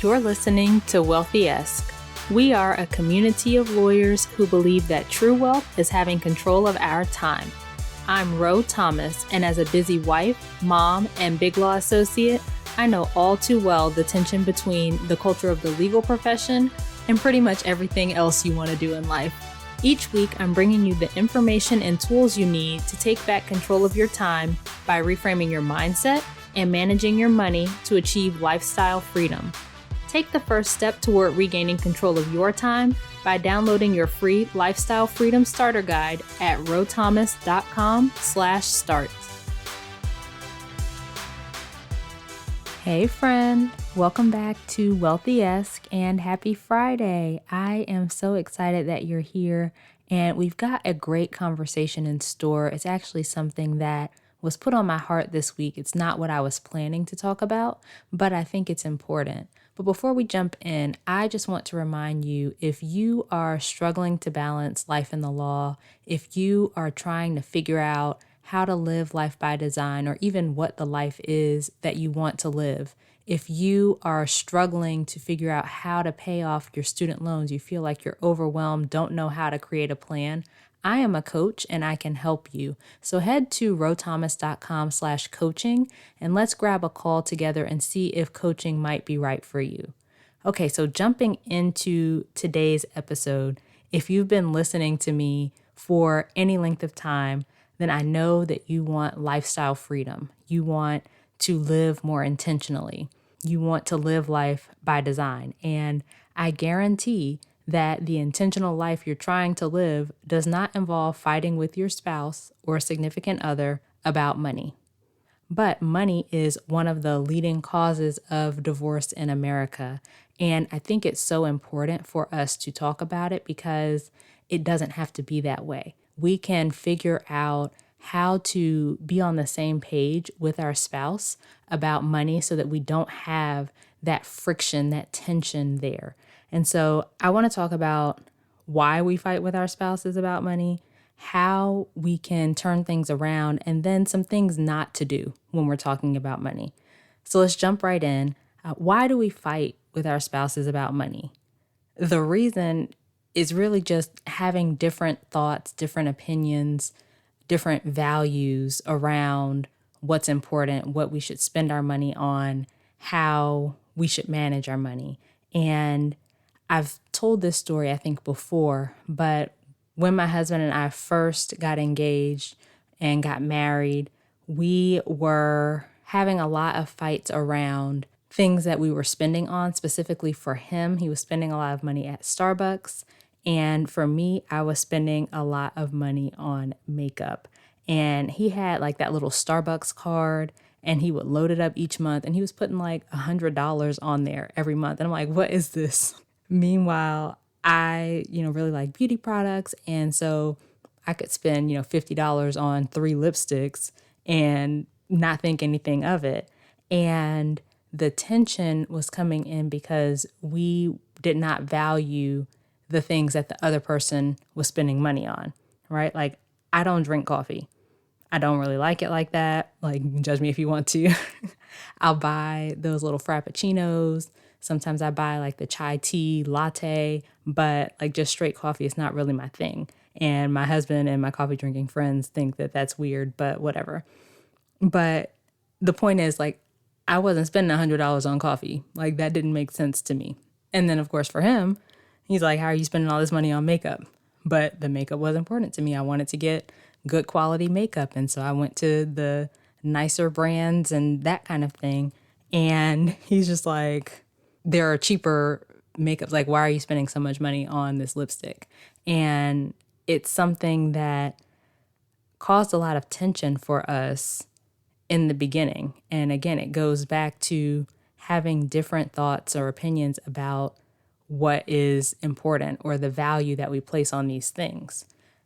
You're listening to Wealthy-esque. We are a community of lawyers who believe that true wealth is having control of our time. I'm Ro Thomas, and as a busy wife, mom, and big law associate, I know all too well the tension between the culture of the legal profession and pretty much everything else you want to do in life. Each week, I'm bringing you the information and tools you need to take back control of your time by reframing your mindset and managing your money to achieve lifestyle freedom. Take the first step toward regaining control of your time by downloading your free Lifestyle Freedom Starter Guide at rothomas.com/start. Hey friend, welcome back to Wealthy-esque and happy Friday. I am so excited that you're here and we've got a great conversation in store. It's actually something that was put on my heart this week. It's not what I was planning to talk about, but I think it's important. But before we jump in, I just want to remind you, if you are struggling to balance life and the law, if you are trying to figure out how to live life by design, or even what the life is that you want to live, if you are struggling to figure out how to pay off your student loans, you feel like you're overwhelmed, don't know how to create a plan, I am a coach and I can help you. So head to rothomas.com/coaching and let's grab a call together and see if coaching might be right for you. Okay, so jumping into today's episode, if you've been listening to me for any length of time, then I know that you want lifestyle freedom. You want to live more intentionally. You want to live life by design. And I guarantee that the intentional life you're trying to live does not involve fighting with your spouse or significant other about money. But money is one of the leading causes of divorce in America. And I think it's so important for us to talk about it because it doesn't have to be that way. We can figure out how to be on the same page with our spouse about money so that we don't have that friction, that tension there. And so I want to talk about why we fight with our spouses about money, how we can turn things around, and then some things not to do when we're talking about money. So let's jump right in. Why do we fight with our spouses about money? The reason is really just having different thoughts, different opinions, different values around what's important, what we should spend our money on, how we should manage our money. And I've told this story, I think, before, but when my husband and I first got engaged and got married, we were having a lot of fights around things that we were spending on. Specifically for him, he was spending a lot of money at Starbucks. And for me, I was spending a lot of money on makeup. And he had like that little Starbucks card and he would load it up each month. And he was putting like $100 on there every month. And I'm like, what is this? Meanwhile, I, really like beauty products. And so I could spend, $50 on 3 lipsticks and not think anything of it. And the tension was coming in because we did not value the things that the other person was spending money on, right? Like, I don't drink coffee. I don't really like it like that. Like, you can judge me if you want to. I'll buy those little frappuccinos. Sometimes I buy like the chai tea latte, but like just straight coffee is not really my thing. And my husband and my coffee drinking friends think that that's weird, but whatever. But the point is, like, I wasn't spending $100 on coffee. Like, that didn't make sense to me. And then, of course, for him, he's like, how are you spending all this money on makeup? But the makeup was important to me. I wanted to get good quality makeup. And so I went to the nicer brands and that kind of thing. And he's just like, there are cheaper makeups. Like, why are you spending so much money on this lipstick? And it's something that caused a lot of tension for us in the beginning. And again, it goes back to having different thoughts or opinions about what is important or the value that we place on these things.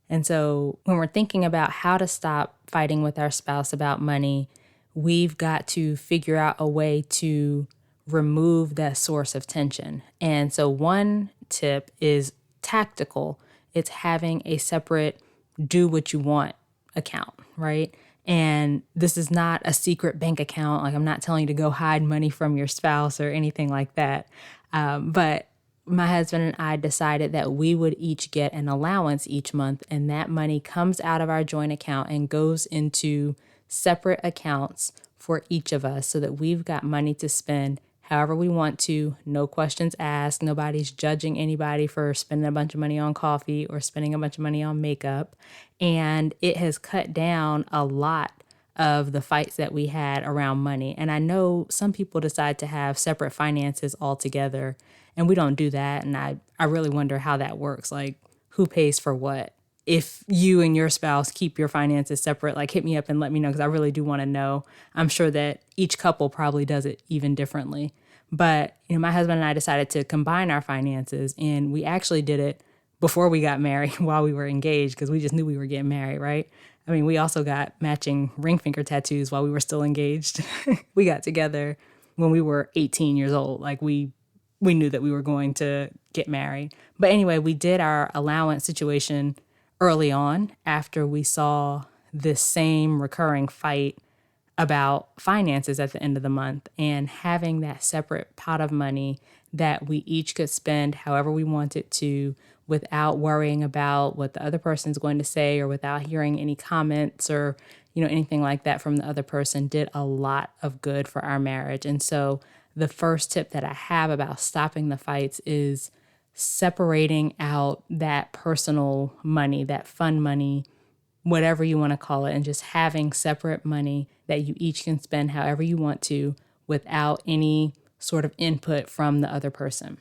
And so when we're thinking about how to stop fighting with our spouse about money, we've got to figure out a way to remove that source of tension. And so one tip is tactical. It's having a separate do what you want account, right? And this is not a secret bank account. Like, I'm not telling you to go hide money from your spouse or anything like that. But my husband and I decided that we would each get an allowance each month, and that money comes out of our joint account and goes into separate accounts for each of us so that we've got money to spend however we want to, no questions asked. Nobody's judging anybody for spending a bunch of money on coffee or spending a bunch of money on makeup. And it has cut down a lot of the fights that we had around money. And I know some people decide to have separate finances altogether, and we don't do that. And I really wonder how that works. Like, who pays for what? If you and your spouse keep your finances separate, like, hit me up and let me know, because I really do want to know. I'm sure that each couple probably does it even differently. But, my husband and I decided to combine our finances, and we actually did it before we got married while we were engaged, because we just knew we were getting married, right? I mean, we also got matching ring finger tattoos while we were still engaged. We got together when we were 18 years old. Like, we knew that we were going to get married. But anyway, we did our allowance situation early on after we saw this same recurring fight about finances at the end of the month, and having that separate pot of money that we each could spend however we wanted to without worrying about what the other person's going to say or without hearing any comments or anything like that from the other person did a lot of good for our marriage. And so the first tip that I have about stopping the fights is separating out that personal money, that fun money, whatever you want to call it, and just having separate money that you each can spend however you want to without any sort of input from the other person.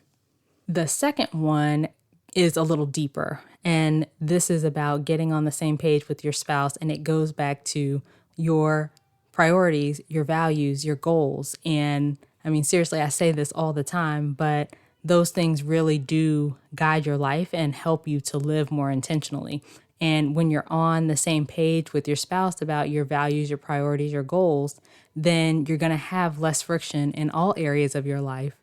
The second one is a little deeper, and this is about getting on the same page with your spouse, and it goes back to your priorities, your values, your goals. And I mean, seriously, I say this all the time, but those things really do guide your life and help you to live more intentionally. And when you're on the same page with your spouse about your values, your priorities, your goals, then you're going to have less friction in all areas of your life,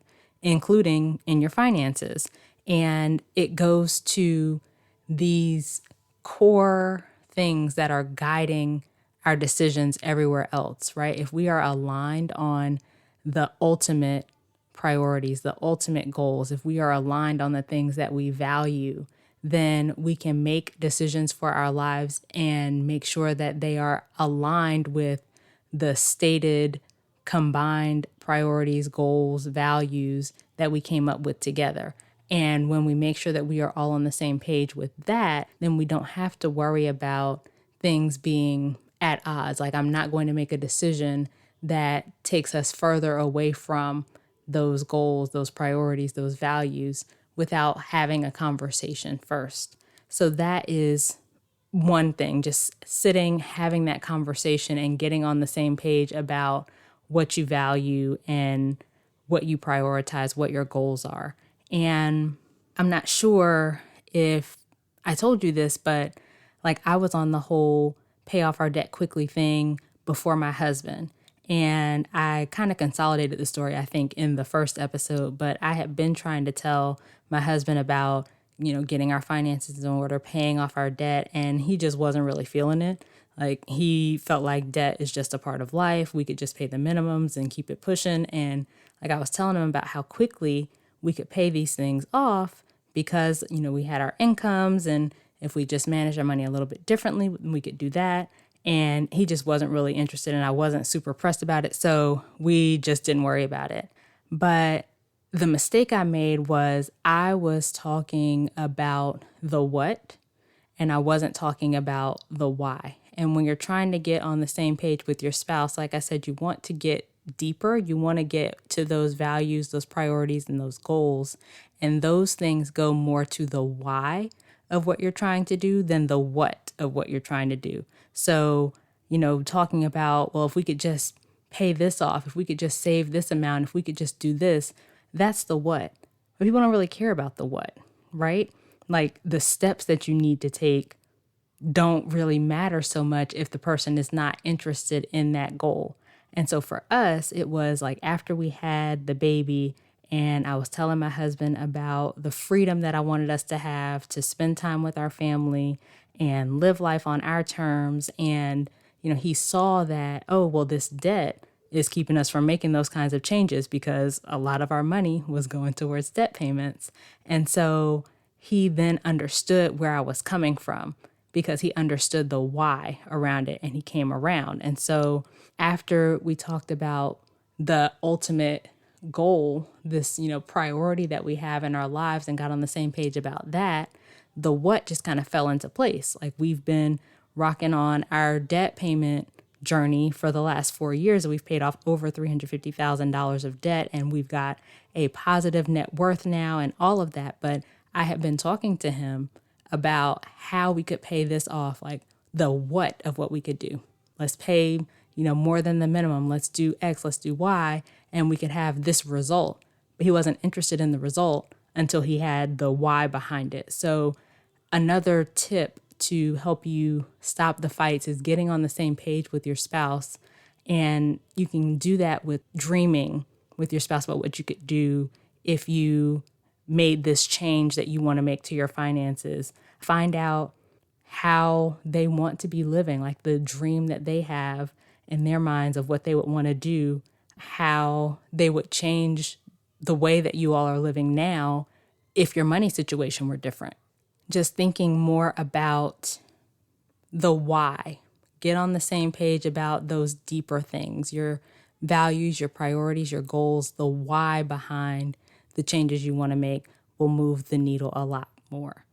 including in your finances. And it goes to these core things that are guiding our decisions everywhere else, right? If we are aligned on the ultimate priorities, the ultimate goals, if we are aligned on the things that we value, then we can make decisions for our lives and make sure that they are aligned with the stated combined priorities, goals, values that we came up with together. And when we make sure that we are all on the same page with that, then we don't have to worry about things being at odds. Like, I'm not going to make a decision that takes us further away from those goals, those priorities, those values without having a conversation first. So that is one thing, just sitting, having that conversation and getting on the same page about what you value and what you prioritize, what your goals are. And I'm not sure if I told you this, but like, I was on the whole pay off our debt quickly thing before my husband. And I kind of consolidated the story, I think, in the first episode, but I had been trying to tell my husband about, getting our finances in order, paying off our debt, and he just wasn't really feeling it. Like, he felt like debt is just a part of life. We could just pay the minimums and keep it pushing. And like, I was telling him about how quickly we could pay these things off because, we had our incomes, and if we just managed our money a little bit differently, we could do that. And he just wasn't really interested, and I wasn't super pressed about it. So we just didn't worry about it. But the mistake I made was I was talking about the what, and I wasn't talking about the why. And when you're trying to get on the same page with your spouse, like I said, you want to get deeper. You want to get to those values, those priorities, and those goals. And those things go more to the why of what you're trying to do than the what of what you're trying to do. So, talking about, well, if we could just pay this off, if we could just save this amount, if we could just do this, that's the what. But people don't really care about the what, right? Like, the steps that you need to take don't really matter so much if the person is not interested in that goal. And so for us, it was like after we had the baby, and I was telling my husband about the freedom that I wanted us to have to spend time with our family and live life on our terms and, he saw that, oh, well, this debt is keeping us from making those kinds of changes because a lot of our money was going towards debt payments. And so he then understood where I was coming from because he understood the why around it and he came around. And so after we talked about the ultimate goal, this, priority that we have in our lives and got on the same page about that, the what just kind of fell into place. Like we've been rocking on our debt payment journey for the last 4 years. We've paid off over $350,000 of debt and we've got a positive net worth now and all of that. But I have been talking to him about how we could pay this off, like the what of what we could do. Let's pay, more than the minimum. Let's do X, let's do Y, and we could have this result. But he wasn't interested in the result until he had the why behind it. So another tip to help you stop the fights is getting on the same page with your spouse. And you can do that with dreaming with your spouse about what you could do if you made this change that you want to make to your finances. Find out how they want to be living, like the dream that they have in their minds of what they would want to do, how they would change the way that you all are living now if your money situation were different. Just thinking more about the why. Get on the same page about those deeper things, your values, your priorities, your goals, the why behind the changes you want to make will move the needle a lot more.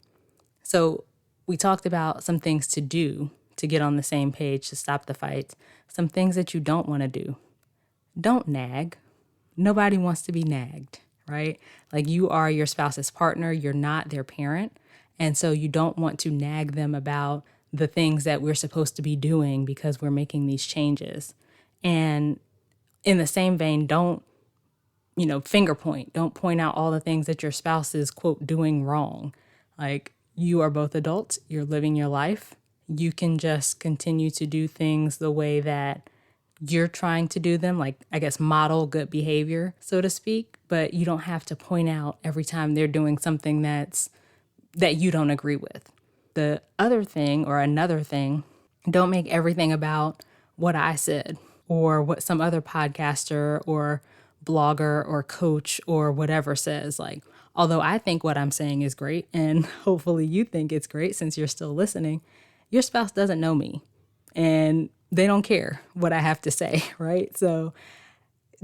So we talked about some things to do to get on the same page to stop the fights, some things that you don't want to do. Don't nag. Nobody wants to be nagged, right? Like you are your spouse's partner, you're not their parent. And so you don't want to nag them about the things that we're supposed to be doing because we're making these changes. And in the same vein, don't, finger point. Don't point out all the things that your spouse is, quote, doing wrong. Like you are both adults, you're living your life. You can just continue to do things the way that you're trying to do them, like, I guess, model good behavior, so to speak. But you don't have to point out every time they're doing something that you don't agree with. The other thing or another thing, don't make everything about what I said or what some other podcaster or blogger or coach or whatever says. Like, although I think what I'm saying is great and hopefully you think it's great since you're still listening, your spouse doesn't know me and they don't care what I have to say, right? So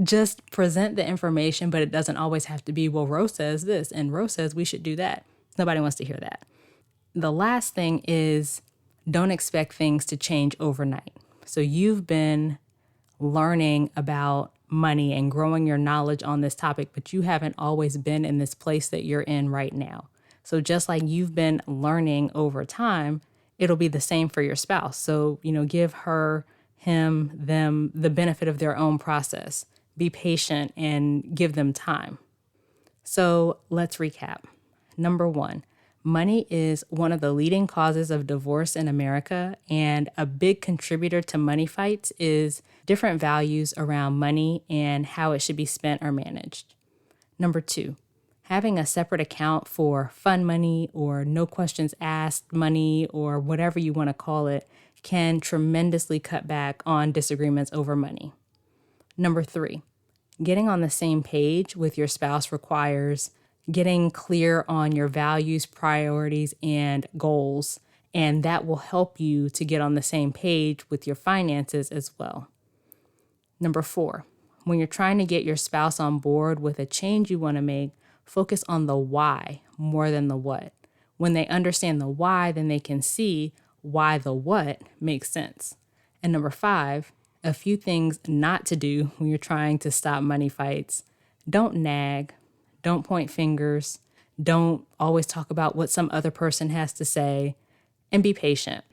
just present the information, but it doesn't always have to be, well, Rose says this and Rose says we should do that. Nobody wants to hear that. The last thing is don't expect things to change overnight. So you've been learning about money and growing your knowledge on this topic, but you haven't always been in this place that you're in right now. So just like you've been learning over time, it'll be the same for your spouse. So, give her, him, them the benefit of their own process. Be patient and give them time. So let's recap. Number 1, money is one of the leading causes of divorce in America, and a big contributor to money fights is different values around money and how it should be spent or managed. Number 2, having a separate account for fun money or no questions asked money or whatever you want to call it can tremendously cut back on disagreements over money. Number 3, getting on the same page with your spouse requires getting clear on your values, priorities, and goals, and that will help you to get on the same page with your finances as well. Number 4, when you're trying to get your spouse on board with a change you want to make, focus on the why more than the what. When they understand the why, then they can see why the what makes sense. And number 5, a few things not to do when you're trying to stop money fights. Don't nag. Don't point fingers. Don't always talk about what some other person has to say, and be patient.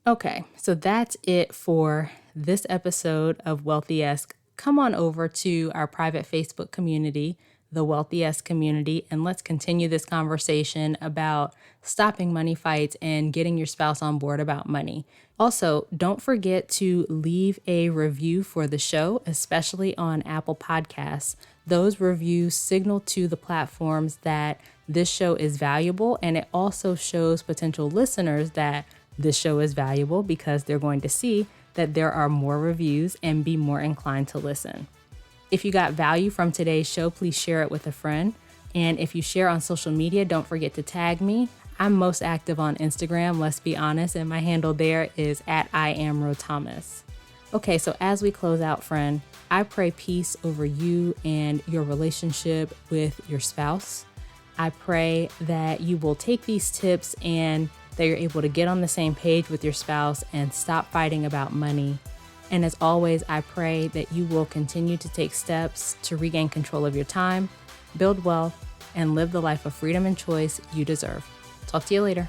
Okay, so that's it for this episode of Wealthy-esque. Come on over to our private Facebook community, the Wealthy-esque community, and let's continue this conversation about stopping money fights and getting your spouse on board about money. Also, don't forget to leave a review for the show, especially on Apple Podcasts. Those reviews signal to the platforms that this show is valuable, and it also shows potential listeners that this show is valuable because they're going to see that there are more reviews and be more inclined to listen. If you got value from today's show, please share it with a friend. And if you share on social media, don't forget to tag me. I'm most active on Instagram, let's be honest, and my handle there is @IamRoThomas. Okay, so as we close out, friend, I pray peace over you and your relationship with your spouse. I pray that you will take these tips and that you're able to get on the same page with your spouse and stop fighting about money. And as always, I pray that you will continue to take steps to regain control of your time, build wealth, and live the life of freedom and choice you deserve. Talk to you later.